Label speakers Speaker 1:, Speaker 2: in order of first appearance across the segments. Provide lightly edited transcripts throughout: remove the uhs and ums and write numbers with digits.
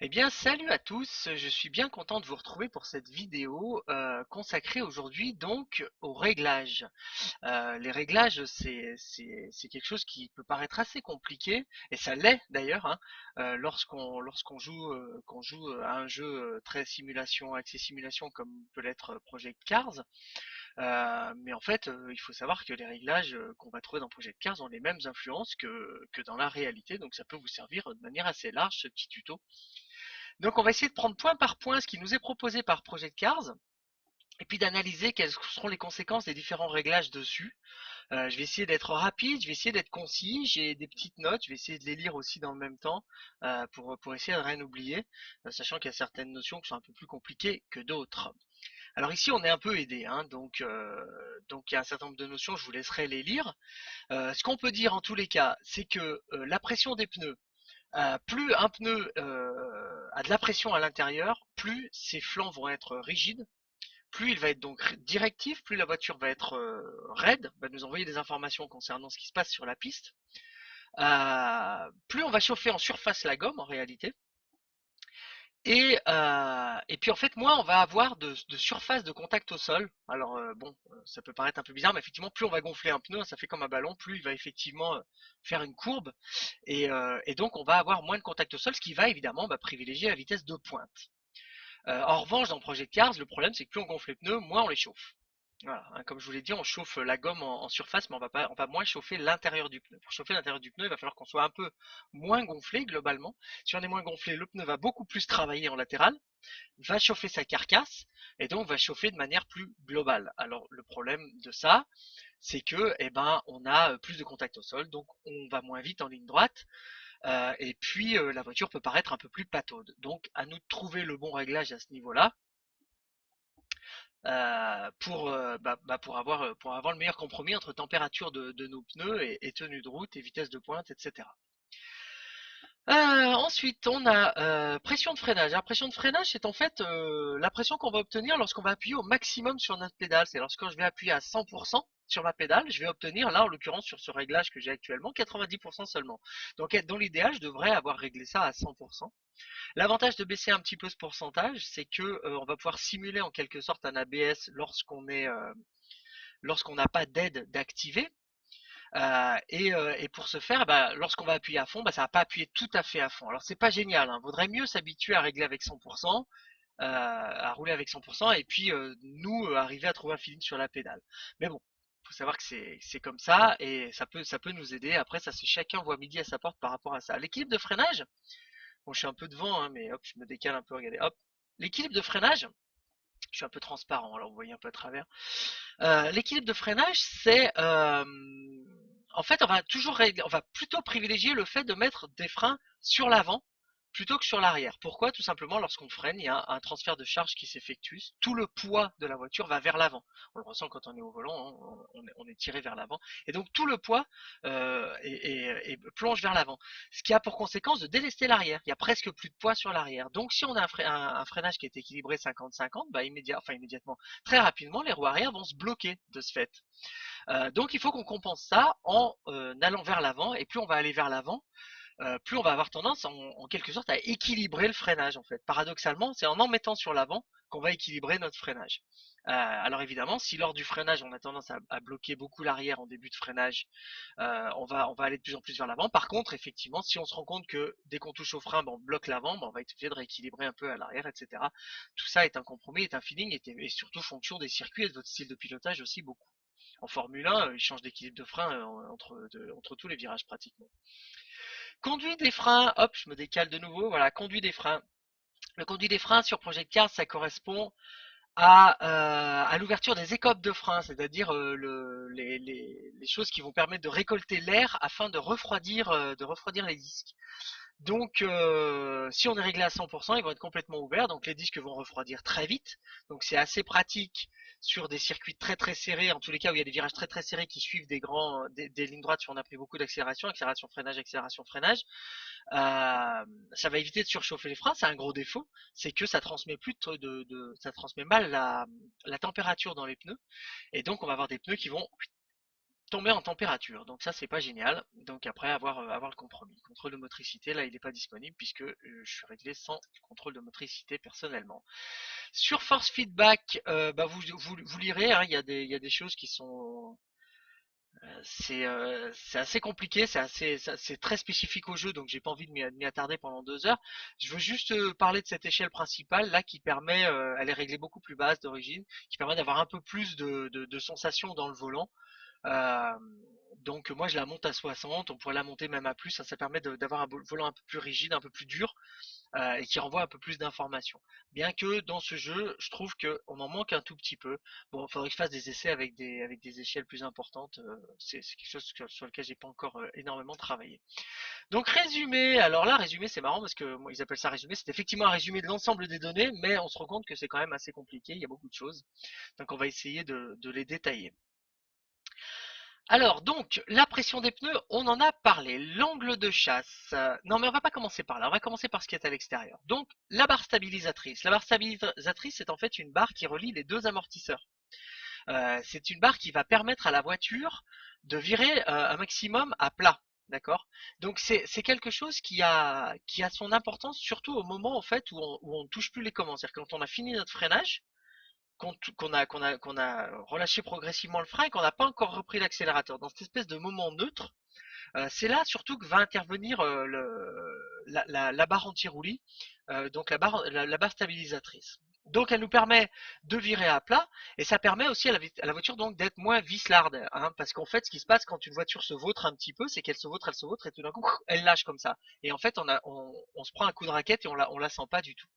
Speaker 1: Eh bien, salut à tous, je suis bien content de vous retrouver pour cette vidéo consacrée aujourd'hui donc aux réglages. Les réglages, c'est quelque chose qui peut paraître assez compliqué, et ça l'est d'ailleurs, hein, lorsqu'on joue, qu'on joue à un jeu très simulation, axé simulation comme peut l'être Project Cars. Mais en fait, il faut savoir que les réglages qu'on va trouver dans Project Cars ont les mêmes influences que dans la réalité, donc ça peut vous servir de manière assez large ce petit tuto. Donc on va essayer de prendre point par point ce qui nous est proposé par Project Cars et puis d'analyser quelles seront les conséquences des différents réglages dessus. Je vais essayer d'être rapide, je vais essayer d'être concis, j'ai des petites notes, je vais essayer de les lire aussi dans le même temps pour essayer de rien oublier, sachant qu'il y a certaines notions qui sont un peu plus compliquées que d'autres. Alors ici on est un peu aidé, hein, donc il y a un certain nombre de notions, je vous laisserai les lire. Ce qu'on peut dire en tous les cas, c'est que la pression des pneus, plus un pneu a de la pression à l'intérieur, plus ses flancs vont être rigides, plus il va être donc directif, plus la voiture va être raide, va nous envoyer des informations concernant ce qui se passe sur la piste. Plus on va chauffer en surface la gomme en réalité. Et puis en fait, moins on va avoir de surface de contact au sol. Alors bon, ça peut paraître un peu bizarre, mais effectivement, plus on va gonfler un pneu, ça fait comme un ballon, plus il va effectivement faire une courbe. Et donc on va avoir moins de contact au sol, ce qui va évidemment privilégier la vitesse de pointe. En revanche, dans Project Cars, le problème c'est que plus on gonfle les pneus, moins on les chauffe. Voilà, hein, comme je vous l'ai dit, on chauffe la gomme en surface, mais on va moins chauffer l'intérieur du pneu. Pour chauffer l'intérieur du pneu, il va falloir qu'on soit un peu moins gonflé globalement. Si on est moins gonflé, le pneu va beaucoup plus travailler en latéral, va chauffer sa carcasse, et donc va chauffer de manière plus globale. Alors le problème de ça, c'est que on a plus de contact au sol, donc on va moins vite en ligne droite, et puis la voiture peut paraître un peu plus pataude. Donc à nous de trouver le bon réglage à ce niveau-là pour avoir le meilleur compromis entre température de nos pneus et tenue de route et vitesse de pointe, etc. Ensuite, on a pression de freinage. La pression de freinage, c'est en fait la pression qu'on va obtenir lorsqu'on va appuyer au maximum sur notre pédale. C'est lorsque je vais appuyer à 100% sur ma pédale, je vais obtenir, là en l'occurrence sur ce réglage que j'ai actuellement, 90% seulement. Donc dans l'idéal, je devrais avoir réglé ça à 100%. L'avantage de baisser un petit peu ce pourcentage, c'est que on va pouvoir simuler en quelque sorte un ABS lorsqu'on n'a pas d'aide d'activer. Et pour ce faire, lorsqu'on va appuyer à fond, ça va pas appuyer tout à fait à fond. Alors c'est pas génial, hein. Vaudrait mieux s'habituer à régler avec 100%, à rouler avec 100%, et puis nous arriver à trouver un feeling sur la pédale. Mais bon, faut savoir que c'est comme ça, et ça peut nous aider. Après, ça c'est chacun voit midi à sa porte par rapport à ça. L'équilibre de freinage, bon, je suis un peu devant, hein, mais hop, je me décale un peu, regardez, hop. L'équilibre de freinage, je suis un peu transparent, alors vous voyez un peu à travers. L'équilibre de freinage, c'est en fait, on va plutôt privilégier le fait de mettre des freins sur l'avant plutôt que sur l'arrière. Pourquoi? Tout simplement, lorsqu'on freine, il y a un transfert de charge qui s'effectue. Tout le poids de la voiture va vers l'avant. On le ressent quand on est au volant, hein, on est tiré vers l'avant. Et donc tout le poids plonge vers l'avant. Ce qui a pour conséquence de délester l'arrière. Il y a presque plus de poids sur l'arrière. Donc si on a un freinage qui est équilibré 50-50, immédiatement, très rapidement, les roues arrière vont se bloquer de ce fait. Donc il faut qu'on compense ça en allant vers l'avant. Et plus on va aller vers l'avant, plus on va avoir tendance en quelque sorte à équilibrer le freinage en fait. Paradoxalement, c'est en mettant sur l'avant qu'on va équilibrer notre freinage. Alors évidemment, si lors du freinage on a tendance à bloquer beaucoup l'arrière en début de freinage, on va aller de plus en plus vers l'avant. Par contre, effectivement, si on se rend compte que dès qu'on touche au frein, on bloque l'avant, on va être obligé de rééquilibrer un peu à l'arrière, etc. Tout ça est un compromis, est un feeling, et surtout fonction des circuits et de votre style de pilotage aussi beaucoup. En Formule 1, il change d'équilibre de frein entre tous les virages pratiquement. Conduit des freins, hop, je me décale de nouveau, voilà, conduit des freins. Le conduit des freins sur Project Cars, ça correspond à l'ouverture des écopes de frein, c'est-à-dire les choses qui vont permettre de récolter l'air afin de refroidir les disques. Donc, si on est réglé à 100%, ils vont être complètement ouverts, donc les disques vont refroidir très vite. Donc, c'est assez pratique sur des circuits très très serrés, en tous les cas où il y a des virages très très serrés qui suivent des lignes droites si on a pris beaucoup d'accélération, accélération, freinage. Ça va éviter de surchauffer les freins. C'est un gros défaut, c'est que ça transmet ça transmet mal la température dans les pneus, et donc on va avoir des pneus qui vont tomber en température. Donc ça, c'est pas génial. Donc après, avoir le compromis. Contrôle de motricité, là, il n'est pas disponible puisque je suis réglé sans contrôle de motricité personnellement. Sur force feedback, bah vous lirez, hein, il y a des choses qui sont c'est assez compliqué, c'est très spécifique au jeu, donc j'ai pas envie de m'y attarder pendant 2 heures. Je veux juste parler de cette échelle principale là qui permet, elle est réglée beaucoup plus basse d'origine, qui permet d'avoir un peu plus de sensations dans le volant. Euh, donc moi je la monte à 60, on pourrait la monter même à plus, ça permet d'avoir un volant un peu plus rigide, un peu plus dur, et qui renvoie un peu plus d'informations. Bien que dans ce jeu, je trouve qu'on en manque un tout petit peu. Bon, il faudrait que je fasse des essais avec des échelles plus importantes. C'est quelque chose sur lequel j'ai pas encore énormément travaillé. Donc résumé, alors là résumé c'est marrant parce que moi, ils appellent ça résumé, c'est effectivement un résumé de l'ensemble des données, mais on se rend compte que c'est quand même assez compliqué, il y a beaucoup de choses. Donc on va essayer de les détailler. Alors donc, la pression des pneus, on en a parlé. L'angle de chasse. Non mais on va pas commencer par là, on va commencer par ce qui est à l'extérieur. Donc, la barre stabilisatrice. La barre stabilisatrice, c'est en fait une barre qui relie les deux amortisseurs. C'est une barre qui va permettre à la voiture de virer un maximum à plat. D'accord. Donc c'est quelque chose qui a son importance surtout au moment en fait où on ne touche plus les commandes. C'est-à-dire quand on a fini notre freinage, qu'on a relâché progressivement le frein et qu'on n'a pas encore repris l'accélérateur. Dans cette espèce de moment neutre, c'est là surtout que va intervenir la barre anti-roulis, donc la barre stabilisatrice. Donc elle nous permet de virer à plat et ça permet aussi à la voiture donc d'être moins vislarde, hein, parce qu'en fait ce qui se passe quand une voiture se vautre un petit peu, c'est qu'elle se vautre et tout d'un coup elle lâche comme ça. Et en fait on se prend un coup de raquette et on la sent pas du tout.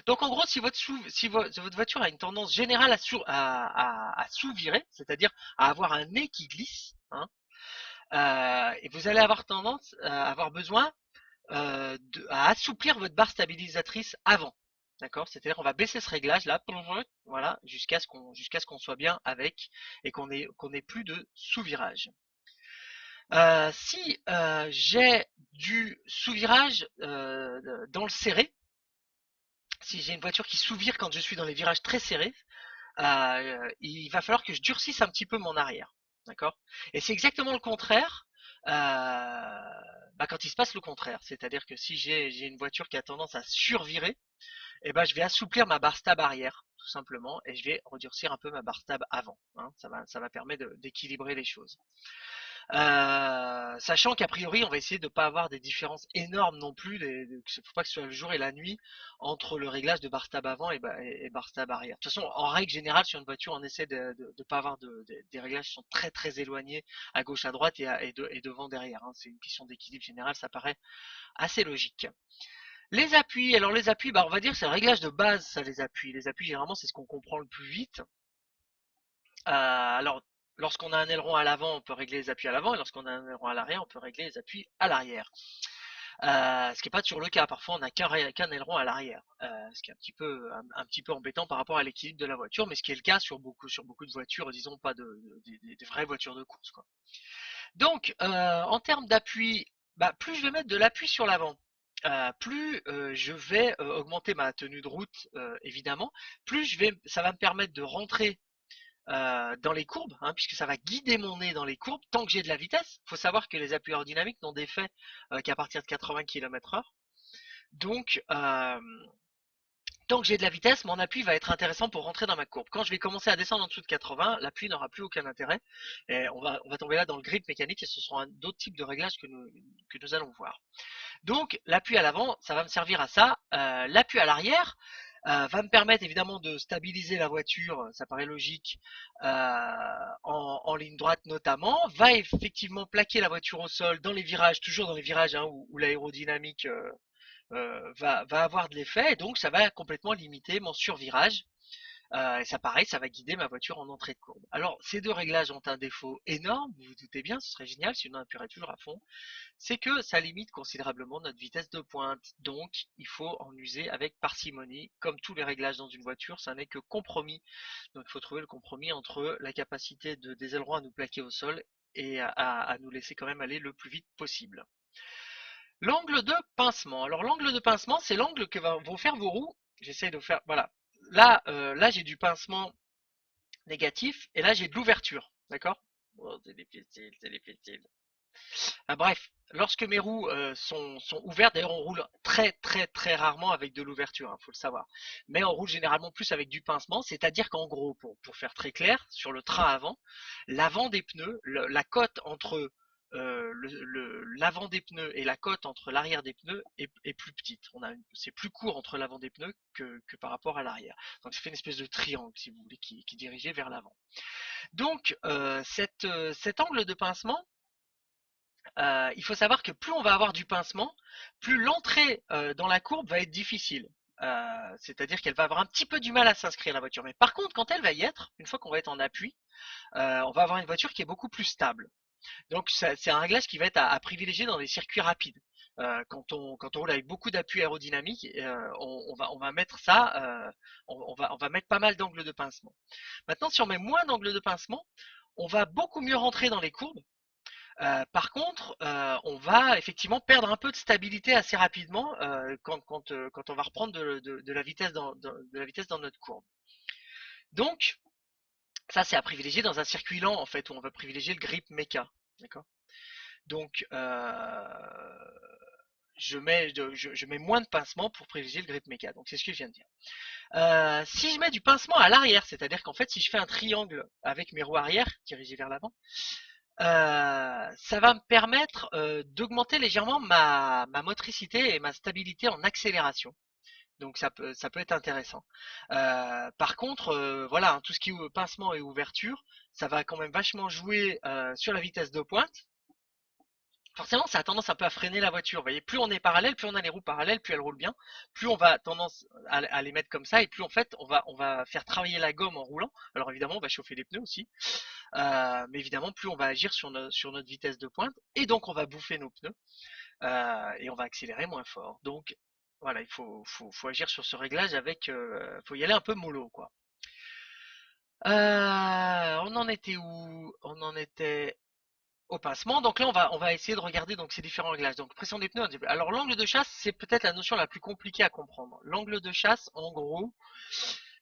Speaker 1: Donc en gros, si votre voiture a une tendance générale à sous-virer, c'est-à-dire à avoir un nez qui glisse, hein, et vous allez avoir tendance à avoir besoin à assouplir votre barre stabilisatrice avant. D'accord. C'est-à-dire qu'on va baisser ce réglage là, voilà, jusqu'à ce qu'on soit bien avec et qu'on ait plus de sous-virage. Si j'ai du sous-virage dans le serré, si j'ai une voiture qui sous-vire quand je suis dans les virages très serrés, il va falloir que je durcisse un petit peu mon arrière. D'accord. Et c'est exactement le contraire quand il se passe le contraire. C'est-à-dire que si j'ai une voiture qui a tendance à survirer, je vais assouplir ma barre stab arrière, tout simplement, et je vais redurcir un peu ma barre stab avant. Hein. Ça va permettre d'équilibrer les choses. Sachant qu'a priori, on va essayer de ne pas avoir des différences énormes non plus. Il ne faut pas que ce soit le jour et la nuit entre le réglage de bar stab avant et bar stab arrière. De toute façon, en règle générale, sur une voiture, on essaie de ne pas avoir des réglages qui sont très très éloignés à gauche, à droite et devant, derrière. Hein. C'est une question d'équilibre général, ça paraît assez logique. Les appuis, alors les appuis, on va dire c'est le réglage de base, ça, les appuis. Les appuis, généralement, c'est ce qu'on comprend le plus vite. Alors, lorsqu'on a un aileron à l'avant, on peut régler les appuis à l'avant, et lorsqu'on a un aileron à l'arrière, on peut régler les appuis à l'arrière. Ce qui n'est pas toujours le cas. Parfois, on n'a qu'un aileron à l'arrière, ce qui est un petit peu embêtant par rapport à l'équilibre de la voiture, mais ce qui est le cas sur beaucoup de voitures, disons pas des vraies voitures de course, quoi. Donc, en termes d'appui, plus je vais mettre de l'appui sur l'avant, plus je vais augmenter ma tenue de route, évidemment, plus ça va me permettre de rentrer dans les courbes, hein, puisque ça va guider mon nez dans les courbes tant que j'ai de la vitesse. Il faut savoir que les appuis aérodynamiques n'ont d'effet qu'à partir de 80 km/h. Donc, tant que j'ai de la vitesse, mon appui va être intéressant pour rentrer dans ma courbe. Quand je vais commencer à descendre en dessous de 80, l'appui n'aura plus aucun intérêt. Et on va tomber là dans le grip mécanique et ce seront d'autres types de réglages que nous allons voir. Donc, l'appui à l'avant, ça va me servir à ça. L'appui à l'arrière, va me permettre évidemment de stabiliser la voiture, ça paraît logique, en ligne droite notamment, va effectivement plaquer la voiture au sol dans les virages, toujours dans les virages hein, où l'aérodynamique va avoir de l'effet, et donc ça va complètement limiter mon survirage. Et ça pareil, ça va guider ma voiture en entrée de courbe. Alors ces deux réglages ont un défaut énorme, vous vous doutez bien, ce serait génial si on appuierait toujours à fond, c'est que ça limite considérablement notre vitesse de pointe. Donc, il faut en user avec parcimonie. Comme tous les réglages dans une voiture, ça n'est que compromis. Donc, il faut trouver le compromis entre la capacité des ailerons à nous plaquer au sol et à nous laisser quand même aller le plus vite possible. L'angle de pincement. Alors, l'angle de pincement, c'est l'angle que vont faire vos roues. J'essaie de faire, voilà. Là j'ai du pincement négatif et là j'ai de l'ouverture. D'accord? Oh, c'est difficile, c'est difficile. Ah, bref, lorsque mes roues sont ouvertes, d'ailleurs on roule très très très rarement avec de l'ouverture, hein, faut le savoir. Mais on roule généralement plus avec du pincement, c'est-à-dire qu'en gros, pour faire très clair, sur le train avant, l'avant des pneus, la cote entre l'avant des pneus et la cote entre l'arrière des pneus est plus petite. C'est plus court entre l'avant des pneus que par rapport à l'arrière. Donc ça fait une espèce de triangle, si vous voulez, qui est dirigé vers l'avant. Donc cet angle de pincement, il faut savoir que plus on va avoir du pincement, plus l'entrée dans la courbe va être difficile. C'est-à-dire qu'elle va avoir un petit peu du mal à s'inscrire la voiture. Mais par contre, quand elle va y être, une fois qu'on va être en appui, on va avoir une voiture qui est beaucoup plus stable. Donc c'est un réglage qui va être à privilégier dans les circuits rapides. Quand on roule avec beaucoup d'appui aérodynamique, on va mettre ça, on va mettre pas mal d'angles de pincement. Maintenant, si on met moins d'angles de pincement, on va beaucoup mieux rentrer dans les courbes. Par contre, on va effectivement perdre un peu de stabilité assez rapidement quand on va reprendre de la vitesse de la vitesse dans notre courbe. Donc, ça c'est à privilégier dans un circuit lent en fait où on va privilégier le grip méca. D'accord. Donc, je mets moins de pincement pour privilégier le grip méca. Donc c'est ce que je viens de dire. Si je mets du pincement à l'arrière, c'est-à-dire qu'en fait si je fais un triangle avec mes roues arrière dirigées vers l'avant, ça va me permettre d'augmenter légèrement ma motricité et ma stabilité en accélération. Donc ça peut être intéressant. Par contre, voilà, hein, tout ce qui est pincement et ouverture, ça va quand même vachement jouer sur la vitesse de pointe. Forcément, ça a tendance un peu à freiner la voiture. Vous voyez, plus on est parallèle, plus on a les roues parallèles, plus elles roulent bien, plus on va tendance à les mettre comme ça, et plus en fait on va faire travailler la gomme en roulant. Alors évidemment, on va chauffer les pneus aussi. Mais évidemment, plus on va agir sur notre vitesse de pointe, et donc on va bouffer nos pneus, et on va accélérer moins fort. Donc voilà, faut agir sur ce réglage avec, faut y aller un peu mollo, quoi. On en était où? On en était au pincement. Donc là, on va essayer de regarder donc ces différents réglages. Donc pression des pneus. Alors l'angle de chasse, c'est peut-être la notion la plus compliquée à comprendre. L'angle de chasse, en gros,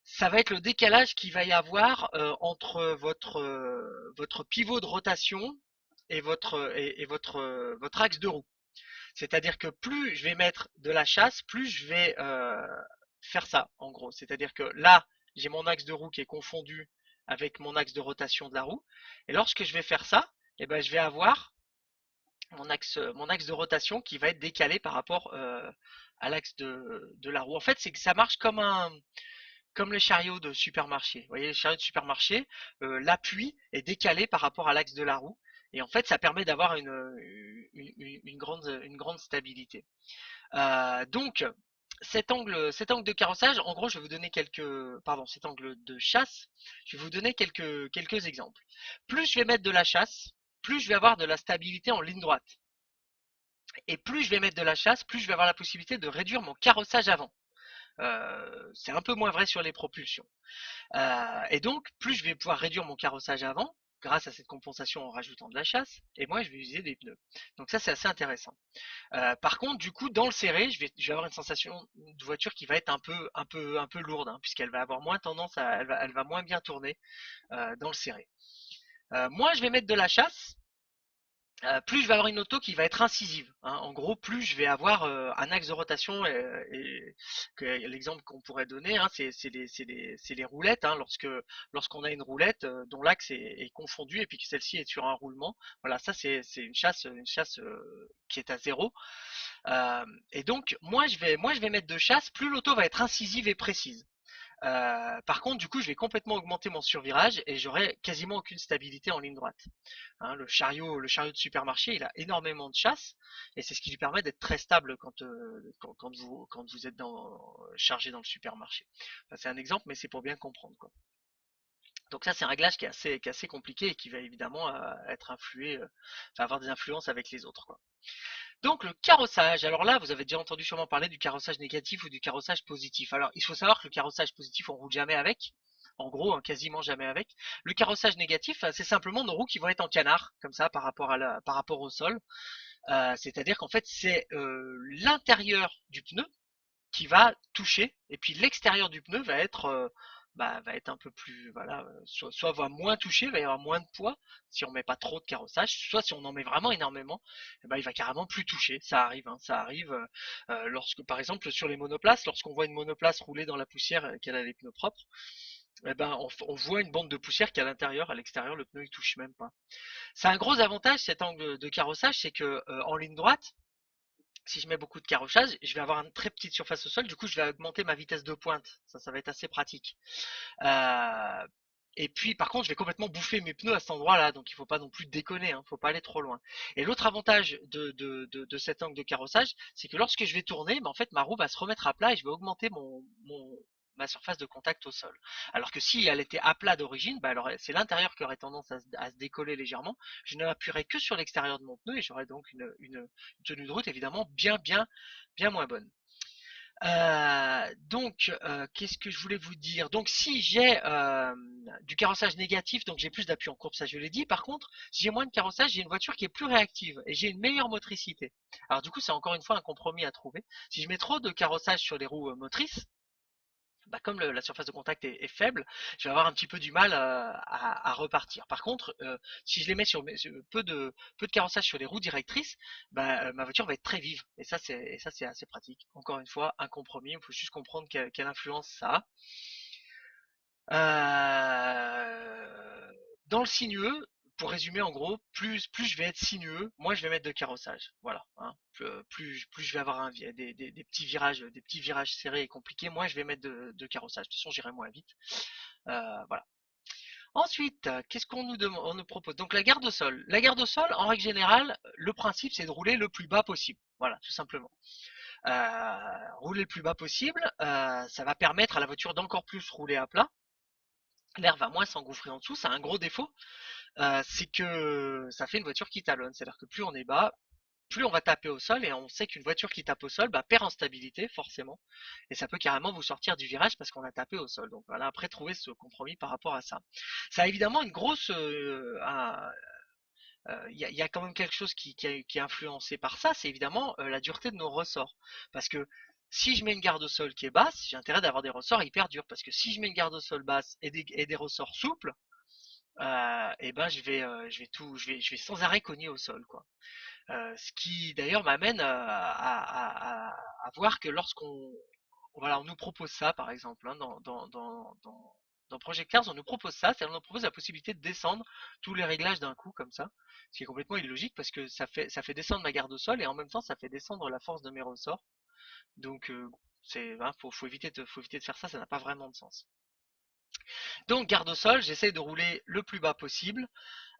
Speaker 1: ça va être le décalage qu'il va y avoir entre votre pivot de rotation et votre axe de roue. C'est-à-dire que plus je vais mettre de la chasse, plus je vais faire ça, en gros. C'est-à-dire que là, j'ai mon axe de roue qui est confondu avec mon axe de rotation de la roue. Et lorsque je vais faire ça, eh ben, je vais avoir mon axe de rotation qui va être décalé par rapport à l'axe de la roue. En fait, c'est que ça marche comme les chariots de supermarché. Vous voyez, les chariots de supermarché, l'appui est décalé par rapport à l'axe de la roue. Et en fait, ça permet d'avoir une grande stabilité. Donc, cet angle de carrossage, en gros, je vais vous donner cet angle de chasse, je vais vous donner quelques exemples. Plus je vais mettre de la chasse, plus je vais avoir de la stabilité en ligne droite. Et plus je vais mettre de la chasse, plus je vais avoir la possibilité de réduire mon carrossage avant. C'est un peu moins vrai sur les propulsions. Et donc, plus je vais pouvoir réduire mon carrossage avant, grâce à cette compensation en rajoutant de la chasse, et moi je vais utiliser des pneus. Donc ça c'est assez intéressant. Par contre, du coup, dans le serré, je vais avoir une sensation de voiture qui va être un peu lourde, hein, puisqu'elle va avoir moins tendance elle va moins bien tourner dans le serré. Moi, je vais mettre de la chasse. Plus je vais avoir une auto qui va être incisive, hein. En gros, plus je vais avoir un axe de rotation l'exemple qu'on pourrait donner, hein, c'est les roulettes. Hein, lorsqu'on a une roulette dont l'axe est confondu et puis que celle-ci est sur un roulement, voilà, ça c'est une chasse qui est à zéro. Et donc moi je vais mettre de chasse, plus l'auto va être incisive et précise. Par contre, du coup, je vais complètement augmenter mon survirage et j'aurai quasiment aucune stabilité en ligne droite. Hein, le chariot de supermarché, il a énormément de chasse et c'est ce qui lui permet d'être très stable quand vous êtes chargé dans le supermarché. Enfin, c'est un exemple, mais c'est pour bien comprendre, quoi. Donc ça, c'est un réglage qui est assez compliqué et qui va évidemment être influé, enfin, avoir des influences avec les autres, quoi. Donc le carrossage, alors là vous avez déjà entendu sûrement parler du carrossage négatif ou du carrossage positif. Alors il faut savoir que le carrossage positif on roule jamais avec, en gros hein, quasiment jamais avec. Le carrossage négatif c'est simplement nos roues qui vont être en canard, comme ça par rapport au sol. C'est-à-dire qu'en fait c'est l'intérieur du pneu qui va toucher et puis l'extérieur du pneu va être va être un peu plus, voilà, soit va moins toucher, va y avoir moins de poids si on met pas trop de carrossage, soit si on en met vraiment énormément, il va carrément plus toucher. Ça arrive, hein, ça arrive lorsque, par exemple, sur les monoplaces, lorsqu'on voit une monoplace rouler dans la poussière, qu'elle a les pneus propres, on voit une bande de poussière qui est à l'intérieur, à l'extérieur, le pneu il touche même pas. C'est un gros avantage cet angle de carrossage, c'est que en ligne droite, si je mets beaucoup de carrossage, je vais avoir une très petite surface au sol, du coup je vais augmenter ma vitesse de pointe. Ça va être assez pratique. Euh, et puis par contre, je vais complètement bouffer mes pneus à cet endroit-là, donc il ne faut pas non plus déconner, hein, faut pas aller trop loin. Et l'autre avantage de cet angle de carrossage, c'est que lorsque je vais tourner, en fait ma roue va se remettre à plat et je vais augmenter ma surface de contact au sol. Alors que si elle était à plat d'origine, c'est l'intérieur qui aurait tendance à se décoller légèrement. Je n'appuierai que sur l'extérieur de mon pneu et j'aurai donc une tenue de route évidemment bien moins bonne. Qu'est-ce que je voulais vous dire? Donc, si j'ai du carrossage négatif, donc j'ai plus d'appui en courbe, ça je l'ai dit. Par contre, si j'ai moins de carrossage, j'ai une voiture qui est plus réactive et j'ai une meilleure motricité. Alors du coup, c'est encore une fois un compromis à trouver. Si je mets trop de carrossage sur les roues motrices, comme la surface de contact est faible, je vais avoir un petit peu du mal à repartir. Par contre, si je les mets sur peu de carrossage sur les roues directrices, ma voiture va être très vive. Et ça, c'est assez pratique. Encore une fois, un compromis. Il faut juste comprendre quelle influence ça a. Dans le sinueux, pour résumer en gros, plus je vais être sinueux, moins je vais mettre de carrossage. Voilà. Hein. Plus je vais avoir des petits virages serrés et compliqués, moins je vais mettre de carrossage. De toute façon, j'irai moins vite. Voilà. Ensuite, qu'est-ce qu'on on nous propose? Donc la garde au sol. La garde au sol, en règle générale, le principe c'est de rouler le plus bas possible. Voilà, tout simplement. Rouler le plus bas possible, ça va permettre à la voiture d'encore plus rouler à plat. L'air va moins s'engouffrer en dessous. Ça a un gros défaut, c'est que ça fait une voiture qui talonne. C'est-à-dire que plus on est bas, plus on va taper au sol, et on sait qu'une voiture qui tape au sol perd en stabilité forcément, et ça peut carrément vous sortir du virage parce qu'on a tapé au sol. Donc voilà, après trouver ce compromis par rapport à ça. Ça a évidemment une grosse, y a quand même quelque chose qui est influencé par ça, c'est évidemment la dureté de nos ressorts, parce que si je mets une garde au sol qui est basse, j'ai intérêt d'avoir des ressorts hyper durs, parce que si je mets une garde au sol basse et des ressorts souples, je vais sans arrêt cogner au sol, quoi. Ce qui d'ailleurs m'amène à voir que lorsqu'on voilà, on nous propose ça par exemple, hein, dans Project Cars, on nous propose ça, c'est-à-dire on nous propose la possibilité de descendre tous les réglages d'un coup comme ça, ce qui est complètement illogique parce que ça fait descendre ma garde au sol et en même temps ça fait descendre la force de mes ressorts. Donc faut éviter de faire ça, ça n'a pas vraiment de sens. Donc garde au sol, j'essaie de rouler le plus bas possible.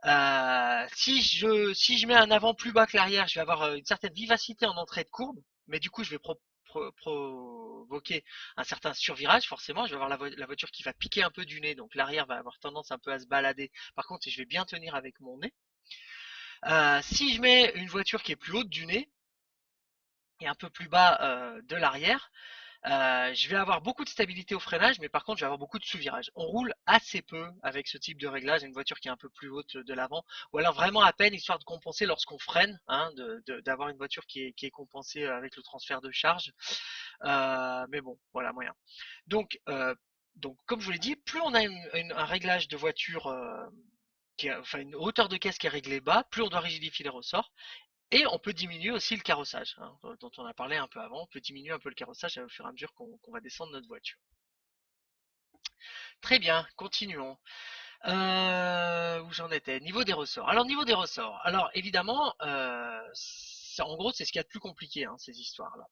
Speaker 1: Si je mets un avant plus bas que l'arrière, je vais avoir une certaine vivacité en entrée de courbe, mais du coup je vais provoquer un certain survirage forcément. Je vais avoir la voiture qui va piquer un peu du nez, donc l'arrière va avoir tendance un peu à se balader. Par contre, je vais bien tenir avec mon nez. Si je mets une voiture qui est plus haute du nez et un peu plus bas de l'arrière, je vais avoir beaucoup de stabilité au freinage, mais par contre, je vais avoir beaucoup de sous-virage. On roule assez peu avec ce type de réglage, une voiture qui est un peu plus haute de l'avant, ou alors vraiment à peine, histoire de compenser lorsqu'on freine, hein, d'avoir une voiture qui est compensée avec le transfert de charge. Mais bon, voilà, moyen. Donc, euh, donc comme je vous l'ai dit, plus on a un réglage de voiture, enfin une hauteur de caisse qui est réglée bas, plus on doit rigidifier les ressorts. Et on peut diminuer aussi le carrossage, hein, dont on a parlé un peu avant. On peut diminuer un peu le carrossage au fur et à mesure qu'on va descendre notre voiture. Très bien, continuons. Où j'en étais? Niveau des ressorts. Alors, niveau des ressorts. Alors, évidemment, en gros, c'est ce qu'il y a de plus compliqué, hein, ces histoires-là.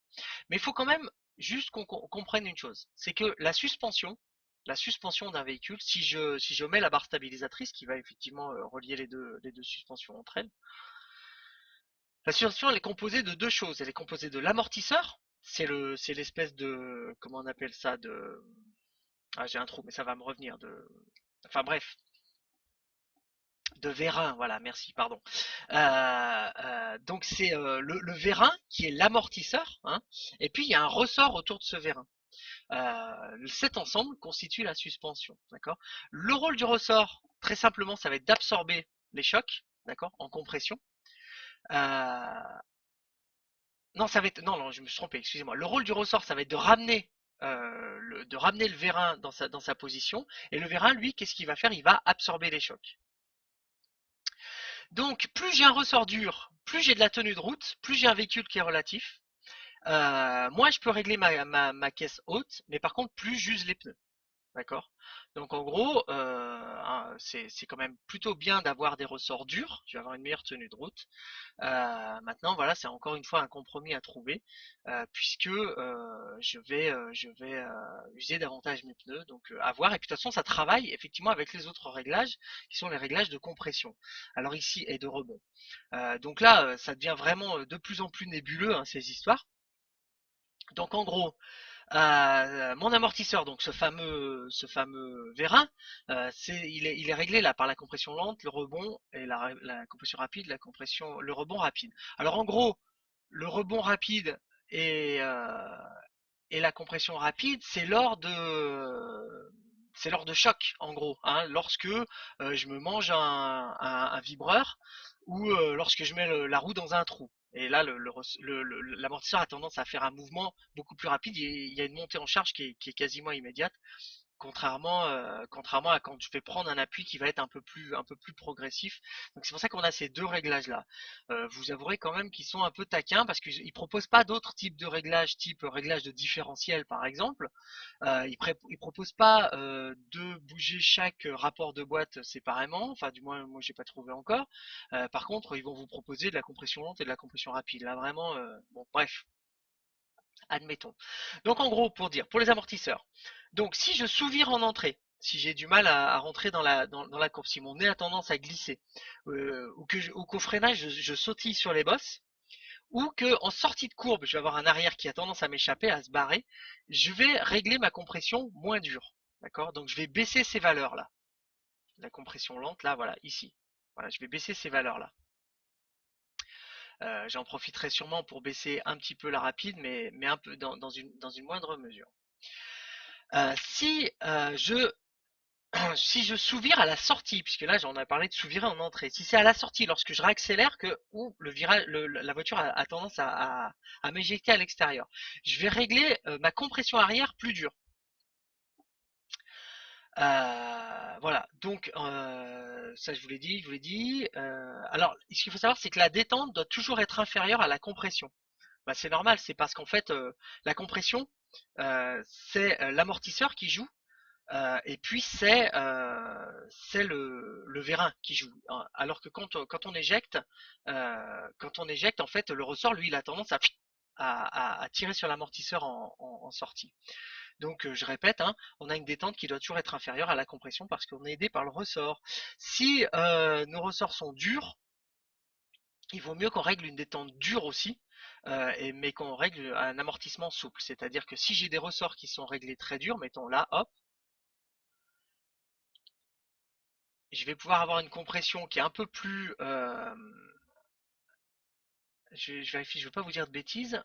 Speaker 1: Mais il faut quand même juste qu'on comprenne une chose. C'est que la suspension d'un véhicule, si je mets la barre stabilisatrice qui va effectivement relier les deux suspensions entre elles, la suspension, elle est composée de deux choses. Elle est composée de l'amortisseur. C'est l'espèce de, comment on appelle ça, j'ai un trou, mais ça va me revenir, enfin bref, de vérin, voilà, merci, pardon. Donc c'est le vérin qui est l'amortisseur, hein, et puis il y a un ressort autour de ce vérin. Cet ensemble constitue la suspension, d'accord. Le rôle du ressort, très simplement, ça va être d'absorber les chocs, d'accord, en compression. Euh, non, ça va être. Non, non, je me suis trompé, excusez-moi. Le rôle du ressort, ça va être de ramener de ramener le vérin dans sa position. Et le vérin, lui, qu'est-ce qu'il va faire? Il va absorber les chocs. Donc, plus j'ai un ressort dur, plus j'ai de la tenue de route, plus j'ai un véhicule qui est relatif. Moi, je peux régler ma caisse haute, mais par contre, plus j'use les pneus. D'accord? Donc en gros, c'est quand même plutôt bien d'avoir des ressorts durs, tu vas avoir une meilleure tenue de route. Maintenant, voilà, c'est encore une fois un compromis à trouver, puisque je vais user davantage mes pneus, donc à voir. Et puis de toute façon, ça travaille effectivement avec les autres réglages, qui sont les réglages de compression. Alors ici, et de rebond. Donc là, ça devient vraiment de plus en plus nébuleux, hein, ces histoires. Donc en gros, mon amortisseur, donc ce fameux vérin, il est réglé là par la compression lente, le rebond et la compression rapide, le rebond rapide. Alors en gros, le rebond rapide et, euh, et la compression rapide, c'est lors de choc, en gros, hein, lorsque je me mange un vibreur ou lorsque je mets la roue dans un trou. Et là, l'amortisseur a tendance à faire un mouvement beaucoup plus rapide. Il y a une montée en charge qui est quasiment immédiate. Contrairement à quand je vais prendre un appui qui va être un peu plus progressif. Donc c'est pour ça qu'on a ces deux réglages-là. Vous avouerez quand même qu'ils sont un peu taquins parce qu'ils ne proposent pas d'autres types de réglages, type réglage de différentiel par exemple. Ils proposent pas de bouger chaque rapport de boîte séparément. Enfin du moins moi j'ai pas trouvé encore. Par contre ils vont vous proposer de la compression lente et de la compression rapide. Là vraiment, bon bref. Admettons. Donc en gros, pour dire, pour les amortisseurs, donc si je sous-vire en entrée, si j'ai du mal à rentrer dans la courbe, si mon nez a tendance à glisser, ou qu'au freinage je sautille sur les bosses, ou qu'en sortie de courbe je vais avoir un arrière qui a tendance à m'échapper, à se barrer, je vais régler ma compression moins dure. D'accord? Donc je vais baisser ces valeurs-là. La compression lente, là, voilà, ici. Voilà, je vais baisser ces valeurs-là. J'en profiterai sûrement pour baisser un petit peu la rapide, mais un peu dans une moindre mesure. Si je sous-vire à la sortie, puisque là j'en ai parlé de sous-virer en entrée, si c'est à la sortie, lorsque je réaccélère, où la voiture a tendance à m'éjecter à l'extérieur, je vais régler ma compression arrière plus dure. Voilà, donc ça je vous l'ai dit. Alors, ce qu'il faut savoir, c'est que la détente doit toujours être inférieure à la compression. Bah, c'est normal, c'est parce qu'en fait, la compression, c'est l'amortisseur qui joue, et puis c'est le vérin qui joue. Alors que quand on éjecte, en fait, le ressort, lui, il a tendance à tirer sur l'amortisseur en sortie. Donc je répète, hein, on a une détente qui doit toujours être inférieure à la compression parce qu'on est aidé par le ressort. Si nos ressorts sont durs, il vaut mieux qu'on règle une détente dure aussi, mais qu'on règle un amortissement souple. C'est-à-dire que si j'ai des ressorts qui sont réglés très durs, mettons là, hop, je vais pouvoir avoir une compression qui est un peu plus... je vérifie, je ne veux pas vous dire de bêtises.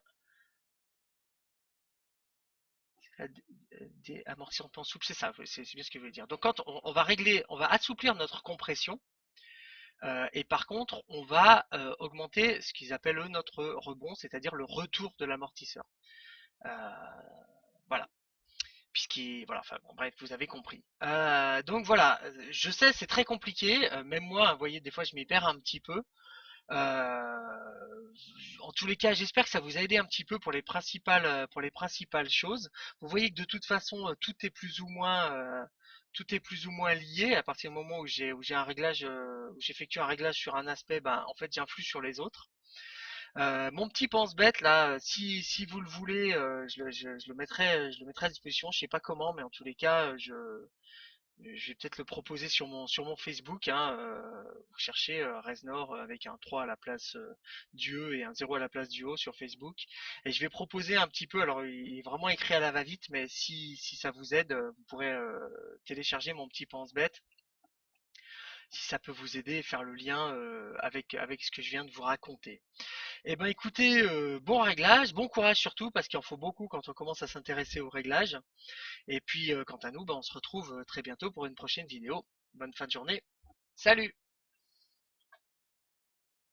Speaker 1: Des amortissements souples, c'est ça, c'est bien ce que je veux dire. Donc quand on va régler, on va assouplir notre compression, et par contre, on va augmenter ce qu'ils appellent eux notre rebond, c'est-à-dire le retour de l'amortisseur. Euh, voilà. Voilà, enfin bon, bref, vous avez compris. Donc voilà, je sais, c'est très compliqué. Même moi, vous voyez, des fois, je m'y perds un petit peu. En tous les cas, j'espère que ça vous a aidé un petit peu pour les principales choses. Vous voyez que de toute façon, tout est plus ou moins lié. À partir du moment où j'ai un réglage, où j'effectue un réglage sur un aspect, ben en fait j'influe sur les autres. Mon petit pense-bête là, si vous le voulez, je le mettrai à disposition. Je sais pas comment, mais en tous les cas, je vais peut-être le proposer sur mon Facebook, hein. Vous cherchez Reznor avec un 3 à la place du E et un 0 à la place du O sur Facebook. Et je vais proposer un petit peu, alors il est vraiment écrit à la va-vite, mais si ça vous aide, vous pourrez télécharger mon petit pense-bête. Si ça peut vous aider et faire le lien avec ce que je viens de vous raconter. Eh ben écoutez, bon réglage, bon courage surtout, parce qu'il en faut beaucoup quand on commence à s'intéresser au réglage. Et puis quant à nous, ben, on se retrouve très bientôt pour une prochaine vidéo. Bonne fin de journée. Salut!